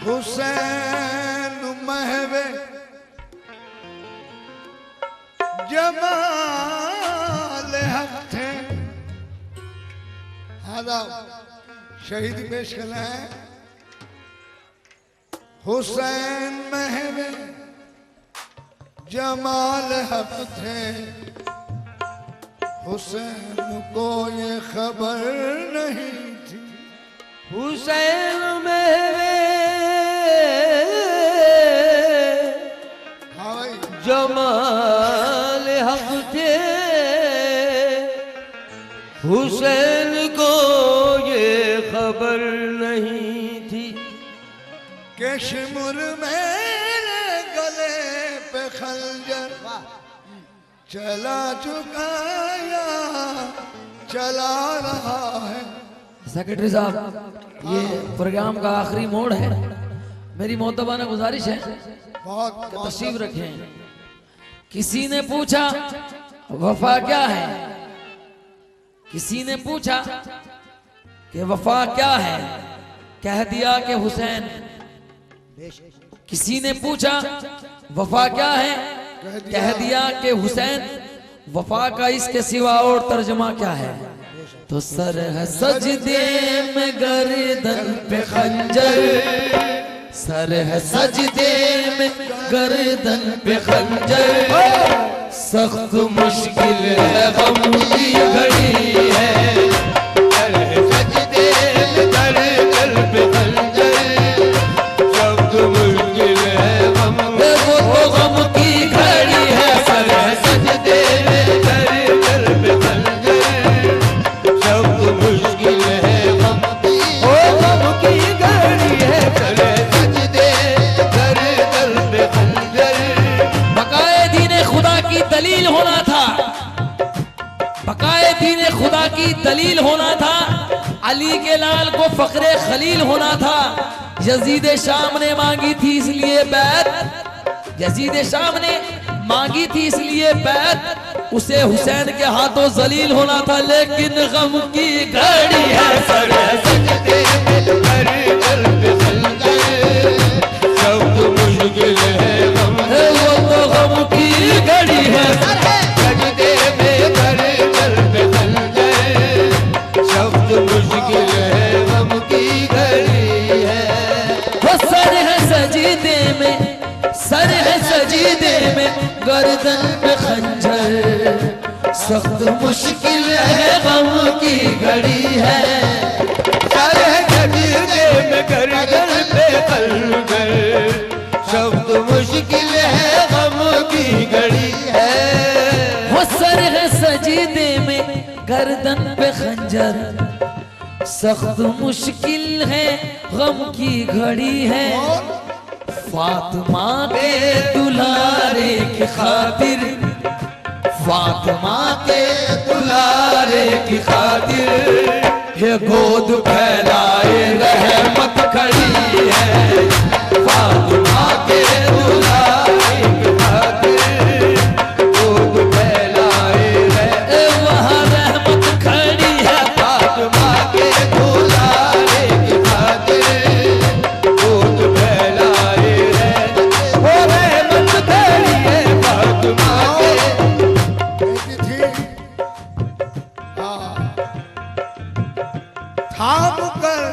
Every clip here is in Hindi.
हुसैन महवे जमाल हक थे। हादा शहीद पेश करना है। हुसैन महवे जमाल हक थे, हुसैन को ये खबर नहीं थी। हुसैन महवे जमाल हक थे, हुसैन को ये खबर नहीं थी कि शिमुर मेरे गले पे खंजर चला चुका या चला रहा है। सेक्रेटरी साहब, ये प्रोग्राम का आखिरी मोड़ है। मेरी मोहतबाना गुजारिश है कि तशरीफ रखें। किसी ने पूछा वफा क्या है, किसी ने पूछा कि वफा क्या है, कह दिया कि हुसैन। किसी ने पूछा वफा क्या है, कह दिया कि हुसैन। वफा का इसके सिवा और तर्जमा क्या है? तो सर है सजदे में गर्दन पे खंजर, सर है सजदे में गर्दन पे खंजर, सख्त मुश्किल है गम की घड़ी है। सर है सजदे में गर्दन पे खंजर, सख्त मुश्किल है गम, वो तो गम की घड़ी है। सर है सजदे में गर्दन पे खंजर, सख्त मुश्किल है गम की, ओ गम की घड़ी है। सर है सजदे गर्दन पे खंजर। बकाए दीन खुदा की दलील होना था, बकाए दीन खुदा की दलील होना था। अली के लाल को फखरे खलील होना था। यजीद शाम ने मांगी थी इसलिए बैत, यजीद शाम ने मांगी थी इसलिए बैत, उसे हुसैन के हाथों जलील होना था। लेकिन गम की घड़ी है। सर है सजदे में गर्दन पे खंजर, सख्त मुश्किल है गम, वो तो गम की घड़ी है। सर है सजदे में गर्दन पे खंजर, सख्त मुश्किल है गम की घड़ी है। वो सर है सजदे में, सर है सजदे में गर्दन पे खंजर, सख्त मुश्किल है गम की घड़ी है। सर है सजदे में गर्दन पे खंजर, सख्त मुश्किल है गम की घड़ी है। वो सर है सजदे में गर्दन पे खंजर, सख्त मुश्किल है गम की घड़ी है। फातिमा के दुलारे की खातिर, फातिमा के दुलारे की खातिर, ये गोद फैलाए रहमत खड़ी है। फातिमा के दुलारे की खातिर, गोद फैलाए रहे, वहाँ रहमत खड़ी है। फातिमा के दुलारे की खातिर, गोद फैलाए रहे, वो रहमत खड़ी है। फातिमा के थी थाम कर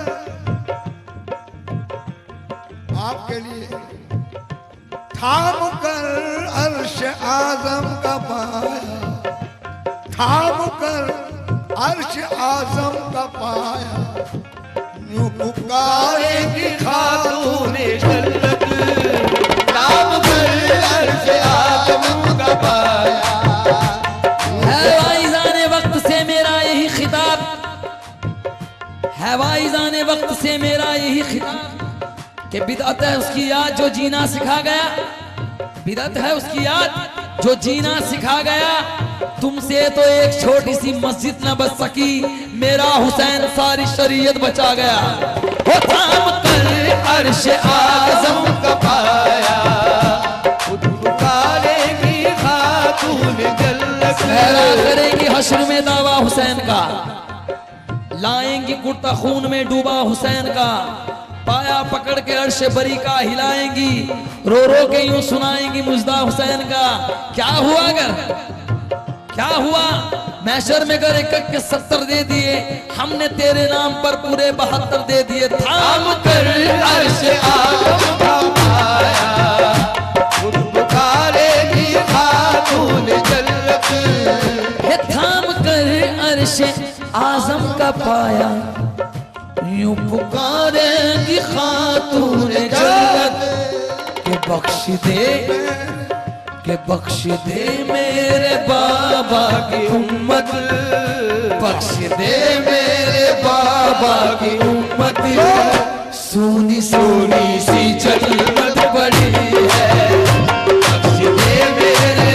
आपके लिए, थाम कर अर्श आजम का पाया, थाम कर अर्श आजम का पाया, यूं पुकारेगी खातूने जन्नत, थाम कर अर्श आजम का पाया। है वाइज़ाने वक्त से मेरा यही खिताब, है वाइज़ाने वक्त से मेरा यही खिताब, कि बिदअत है उसकी याद जो जीना सिखा गया, बिदअत है उसकी याद जो जीना सिखा गया। तुमसे तो एक छोटी सी मस्जिद न बच सकी, मेरा हुसैन सारी शरीयत बचा गया। वो थाम कर अर्श आज़म का पाया, पुकारेगी खातून जन्नत, लहरा करेगी हश्र में दावा हुसैन का, लाएंगी कुर्ता खून में डूबा हुसैन का। पाया पकड़ के अर्श बरी का हिलाएंगी, रो रो के यूं सुनाएंगी मुजदा हुसैन का। क्या हुआ अगर, क्या हुआ? मैशर में अगर 1 के 70 दे दिए, हमने तेरे नाम पर पूरे 72 दे दिए। थाम कर अर्श आदम का पाया, पुकारेगी खातून जन्नत। हे थाम कर अर्श आजम का पाया, यूं पुकारेगी खातून जन्नत। के बख्श दे, के बख्श दे मेरे बाबा की उम्मत, बख्श दे मेरे बाबा की उम्मत। सोनी सोनी सी जन्नत बड़ी है, बख्श दे मेरे,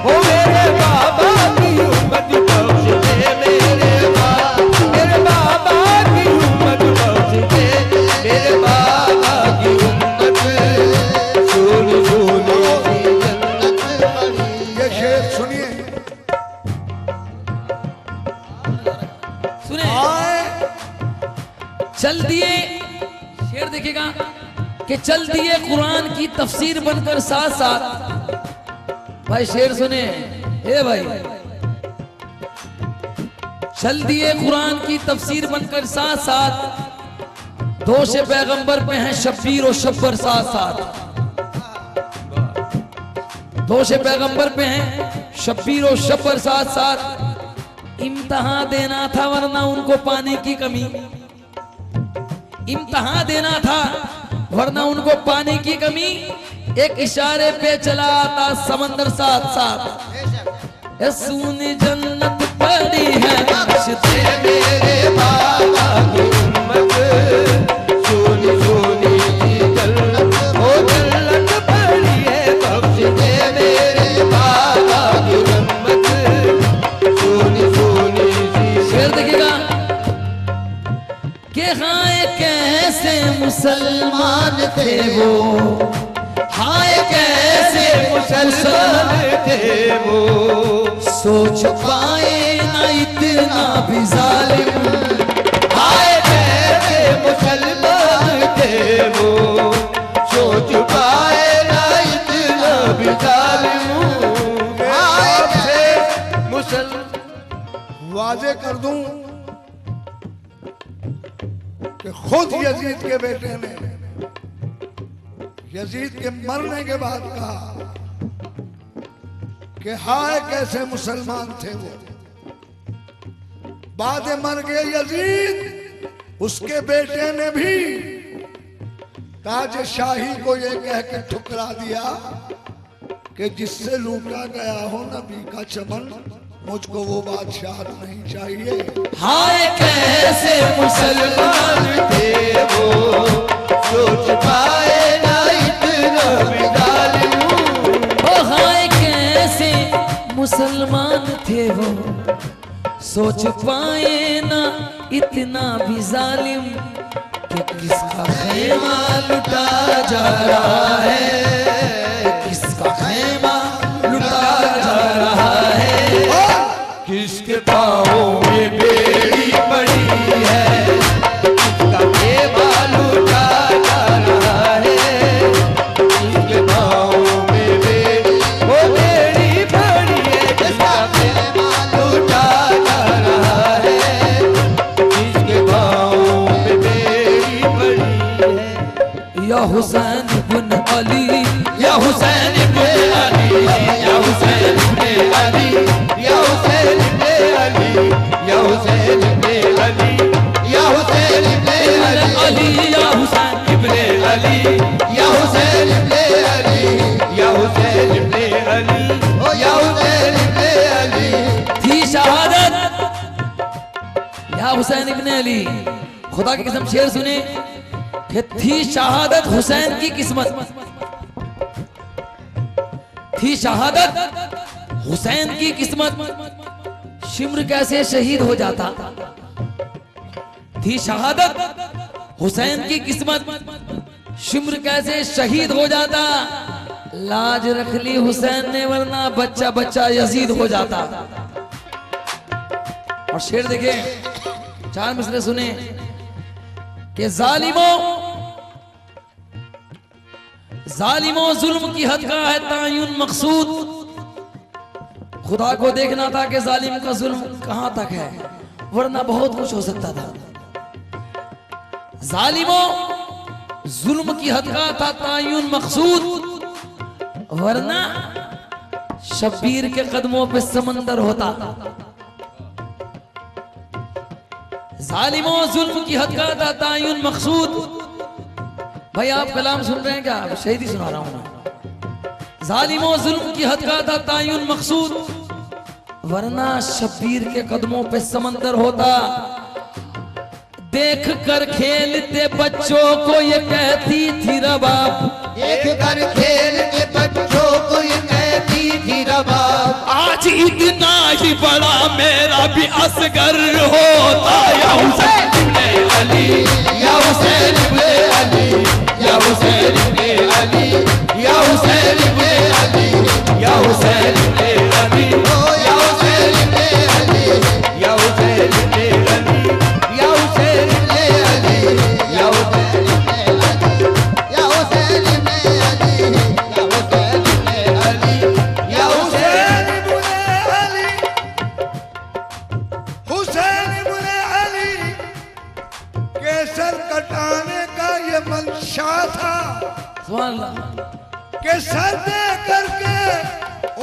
ओ मेरे बाबा की उम्मत, बख्श दे मेरे बाबा की उम्मत, बख्श दे मेरे बाबा की उम्मत। सोनी सोनी ये शेर सुनिए। सुने, चल दिए, शेर देखिएगा कि चल दिए कुरान की तफसीर बनकर साथ साथ। भाई शेर सुने, ए भाई, चल दिए कुरान की तफसीर बनकर साथ साथ। दोष पैगंबर पे हैं शब्बीर और शब्बर साथ साथ। दोष पैगंबर पे हैं शब्बीर और शब्बर साथ साथ। इम्तिहान देना था वरना उनको पानी की कमी, इम्तिहान देना था वरना उनको पानी की कमी। एक इशारे पे चला आता समंदर साथ साथ। सुनी जन्नत पड़ी है, बख्श दे मेरे बाबा की उम्मत। सोनी सोनी जन्नत, ओ जन्नत पड़ी है, बख्श दे मेरे बाबा की उम्मत। सोनी सोनी शेर देखिएगा कि हाय कैसे मुसलमान थे वो, हाय कैसे मुसलमान थे वो। सोच पाए ना इतना भी जालिम, हाय कैसे मुसलमान थे वो। सोच पाए ना इतना भी जालिम, हाय कैसे मुसलमान। वाजे कर दूं कि खुद यजीद के बेटे ने यजीद के मरने के बाद कहा कि हाय कैसे मुसलमान थे वो। बाद मर गए यजीद, उसके बेटे ने भी ताज शाही को ये कह के ठुकरा दिया कि जिससे लूटा गया हो नबी का चमन, मुझको वो बादशाह नहीं चाहिए। हाय कैसे मुसलमान थे वो, सोच पाए ना इतना भी जालिम। ओ हाय कैसे मुसलमान थे वो, सोच पाए ना इतना भी जालिम। कि किसका खेमा लुटा जा रहा है, किसका खेमा लुटा जा रहा है। किसके पाँव में बेड़ी पड़ी है, किसका खेमा लुटा जा रहा है। किसके पाँव में बेड़ी, वो बेड़ी पड़ी है, किसका खेमा लुटा जा रहा है। किसके पाँव में बेड़ी पड़ी है। या हुसैन इब्न अली, या हुसैन इब्न अली, या हुसैन इब्न अली, या हुसैन इब्न अली, या हुसैन इब्न अली, या हुसैन इब्न अली, या हुसैन इब्न अली, या हुसैन इब्न अली, या हुसैन इब्न अली, या हुसैन इब्न अली। थी शहादत या हुसैन इब्न अली। खुदा की कसम शेर सुने कि थी शहादत हुसैन की किस्मत, थी शहादत हुसैन की किस्मत। शिम्र कैसे शहीद हो जाता, थी शहादत हुसैन की किस्मत। शिम्र कैसे शहीद हो जाता, लाज रख ली हुसैन ने वरना बच्चा बच्चा यजीद हो जाता। और शेर देखे, 4 मिसरे सुने कि जालिमों जालिमों जुल्म की हद का है तायुन मकसूद। खुदा को देखना था कि जालिम का जुल्म कहां तक है, वरना बहुत कुछ हो सकता था। जालिमों जुल्म की हद का था तायुन मकसूद, वरना शब्बीर के कदमों पे समंदर होता। जालिमों जुल्म की हद का था तायुन मकसूद। भाई आप कलाम सुन रहे हैं क्या? शहीदी सुना रहा हूं मैं। जालिमों जुल्म की हद का था तायुन मकसूद, वरना शब्बीर के कदमों पे समंदर होता। देख कर खेलते बच्चों को ये कहती थी रबाब, देख कर खेलते बच्चों को ये कहती थी रबाब। आज इतना ही बड़ा मेरा भी असगर होता। या हुसैन इब्ने अली, या हुसैन इब्ने अली, या हुसैन इब्ने अली, या हुसैन इब्ने अली, या हुसैन इब्ने अली, या हुसैन इब्ने अली, या हुसैन इब्ने अली, या हुसैन इब्ने अली, या हुसैन इब्ने अली, या हुसैन इब्ने अली, या हुसैन इब्ने अली, या हुसैन हुसैन इब्ने अली केसर कटाने का ये मंशा था सुभान अल्लाह। कि सर दे करके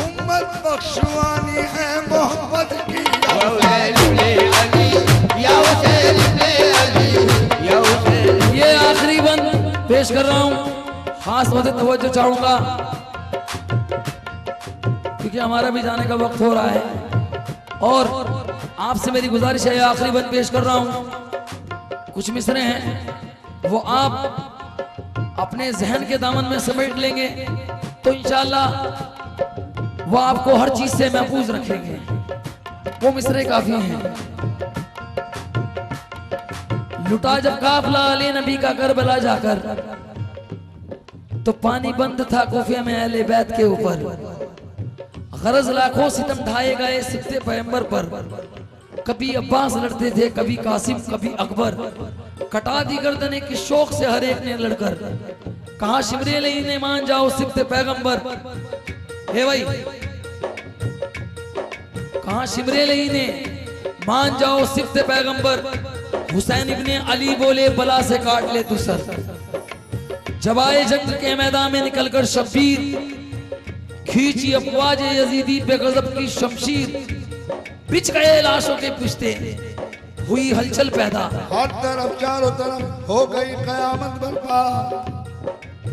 उम्मत बख्शवानी है मोहब्बत की। या हुसैन इब्ने अली, या हुसैन इब्ने अली, या हुसैन। ये आखिरी बंद पेश कर रहा हूं, खास तौर से तवज्जो चाहूंगा क्योंकि हमारा भी जाने का वक्त हो रहा है और आपसे मेरी गुजारिश है, आखिरी बंद पेश कर रहा हूं। कुछ मिसरे हैं वो आप अपने जहन के दामन में समेट लेंगे तो इंशाअल्लाह वो आपको हर चीज से महफूज रखेंगे। वो मिसरे काफी हैं। लुटा जब काफला अली नबी का करबला जाकर, तो पानी बंद था कोफे में अहले बैत के ऊपर। गरज लाखों सितम ढाए गए सिफ्ते पैगंबर पर। कभी अब्बास लड़ते थे, कभी कासिम, कभी अकबर। कटा दी गर्दने की शौक से हर एक ने लड़कर। कहा शिमरे ने मान जाओ सिफ्ते पैगंबर। हे भाई, कहा शिमरे ने मान जाओ सिफ्ते पैगंबर। हुसैन इब्ने अली बोले बला से काट ले तू सर। जब आए जंग के मैदान में निकलकर शब्बीर, खींची अफवाज यजीदी पे गजब की शमशीर। बिछ गए लाशों के पुश्ते, हुई हलचल पैदा। हर तरफ चारों तरफ हो गई कयामत बर्पा।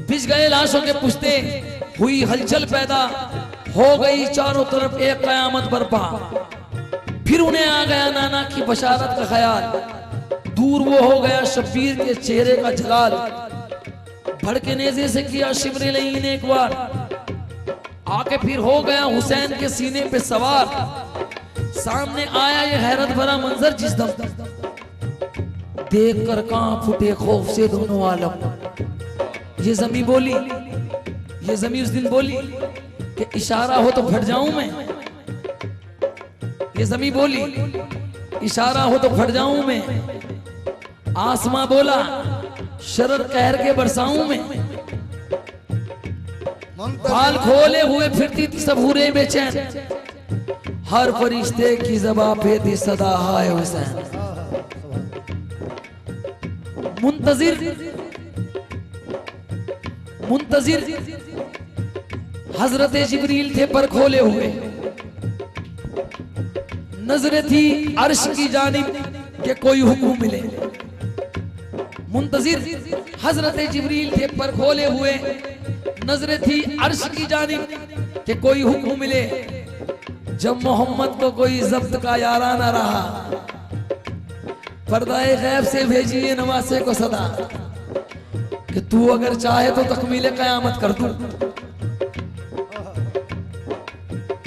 बिछ गए लाशों के पुश्ते, हुई हलचल पैदा। हो गई चारों तरफ एक कयामत बर्पा। फिर उन्हें आ गया नाना की बशारत का ख्याल। दूर वो हो गया शब्बीर के चेहरे का जलाल। भड़के नेज़े से किया शिमरे लई ने एक बार। आके फिर हो गया हुसैन के सीने पे सवार। सामने आया ये हैरत भरा मंजर जिस दम, देख कर कांप उठे खौफ से दोनों आलम। ये जमी बोली, ये जमी उस दिन बोली कि इशारा हो तो फट जाऊं मैं। ये जमी बोली इशारा हो तो फट जाऊं मैं। आसमां बोला शरर कहर के बरसाऊं मैं। बाल खोले हुए फिरती थी सब हुरे बेचैन। हर फरिश्ते की ज़बां पे थी सदा हाय हुसैन। मुंतजिर मुंतजिर हजरत जिब्रील थे पर खोले हुए। नजरें थी अर्श की जानिब के कोई हुक्म मिले। मुंतजिर हजरत जिब्रील थे पर खोले हुए। नजरें थी अर्श की जानिब के कोई हुक्म मिले। जब मोहम्मद को कोई जब्त का याराना रहा, पर्दाए गैब से भेजिए नवासे को सदा कि तू अगर चाहे तो तकमीले कयामत कर दूं।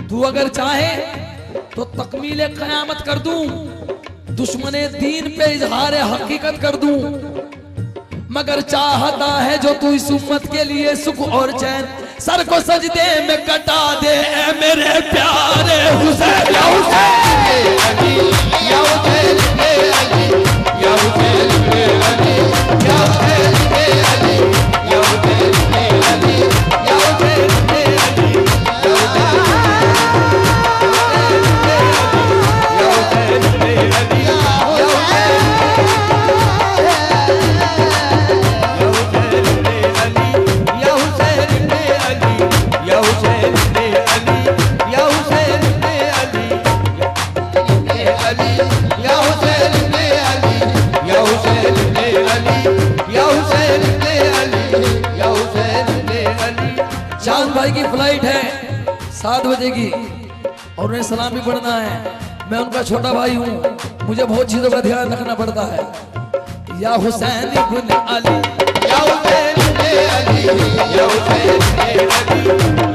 तू अगर चाहे तो तकमीले कयामत कर दूं। दुश्मने दीन पे इजहार हकीकत कर दूं। मगर चाहता है जो तू इस उम्मत के लिए सुख और चैन, सर को सजदे में कटा दे ऐ मेरे प्यारे हुसैन। या हुसैन अली, या हुसैन अली, या हुसैन अली, या हुसैन अली, या हुसैन अली। भाई की फ्लाइट है 7 बजे की और उन्हें सलाम भी पढ़ना है। मैं उनका छोटा भाई हूँ, मुझे बहुत चीजों का ध्यान रखना पड़ता है। या हुसैन इब्न अली, या हुसैन इब्ने अली, या हुसैन इब्ने अली,